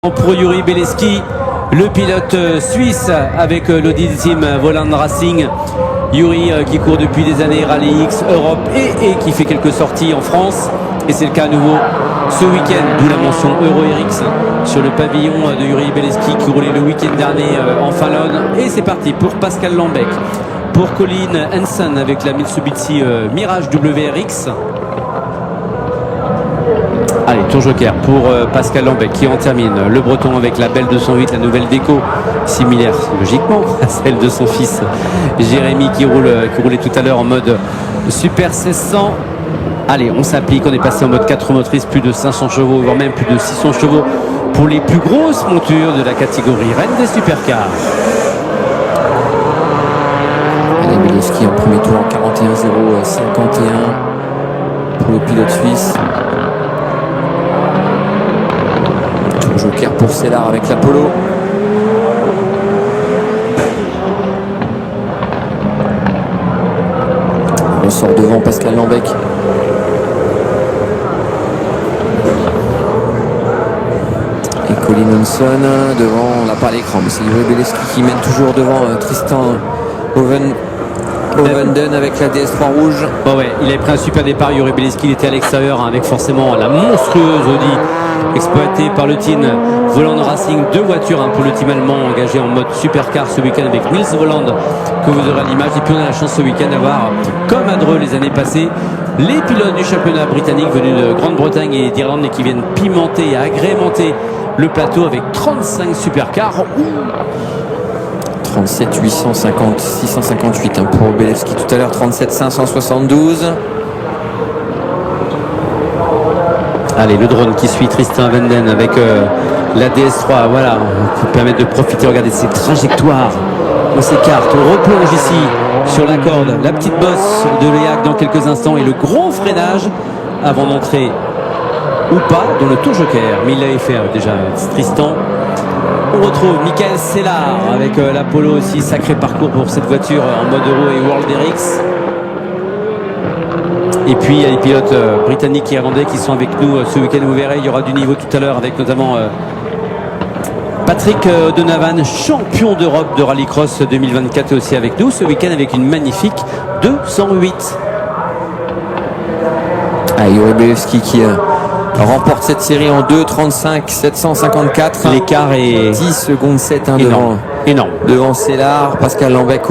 Pour Yuri Beleski, le pilote suisse avec l'Audi Team Volanda Racing. Yuri qui court depuis des années Rallye X Europe et qui fait quelques sorties en France. Et c'est le cas à nouveau ce week-end, d'où la mention Euro RX sur le pavillon de Yuri Beleski qui roulait le week-end dernier en Finlande. Et c'est parti pour Pascal Lambec, pour Colin Hansen avec la Mitsubishi Mirage WRX. Allez, tour joker pour Pascal Lambec qui en termine. Le Breton avec la belle 208, la nouvelle déco, similaire logiquement à celle de son fils Jérémy qui roulait tout à l'heure en mode Super 1600. Allez, on s'applique, on est passé en mode 4 motrices, plus de 500 chevaux, voire même plus de 600 chevaux pour les plus grosses montures de la catégorie reine des supercars. Allez, Beleski en premier tour en 41,051 pour le pilote suisse. Joker pour Célard avec l'Apollo. On sort devant Pascal Lambec. Et Colin Hansen devant, on n'a pas l'écran, mais c'est Yuri Beleski qui mène toujours devant Tristan Ovenden avec la DS3 rouge. Oh ouais, il avait pris un super départ, Yuri Beleski, il était à l'extérieur avec forcément la monstrueuse Audi exploitée par le team Volanda Racing. Deux voitures pour le team allemand engagé en mode supercar ce week-end avec Nils Voland que vous aurez à l'image. Et puis on a la chance ce week-end d'avoir, comme à Dreux les années passées, les pilotes du championnat britannique venus de Grande-Bretagne et d'Irlande et qui viennent pimenter et agrémenter le plateau avec 35 supercars. 37 850 658 pour Beleski tout à l'heure, 37 572. Allez, le drone qui suit Tristan Venden avec la DS3. Voilà, on peut permettre de profiter. Regardez ces trajectoires. On s'écarte, on replonge ici sur la corde. La petite bosse de Léac dans quelques instants et le gros freinage avant d'entrer ou pas dans le tour joker. Mais il l'avait fait déjà, Tristan. On retrouve Michael Célard avec l'Apollo aussi. Sacré parcours pour cette voiture en mode Euro et World RX. Et puis il y a les pilotes britanniques et irlandais qui sont avec nous ce week-end. Vous verrez, il y aura du niveau tout à l'heure avec notamment Patrick Donovan, champion d'Europe de rallycross 2024, est aussi avec nous ce week-end avec une magnifique 208. Yuri Beleski qui remporte cette série en 2:35 754. L'écart est 10 secondes 7 énorme. devant Célard. Pascal Lambec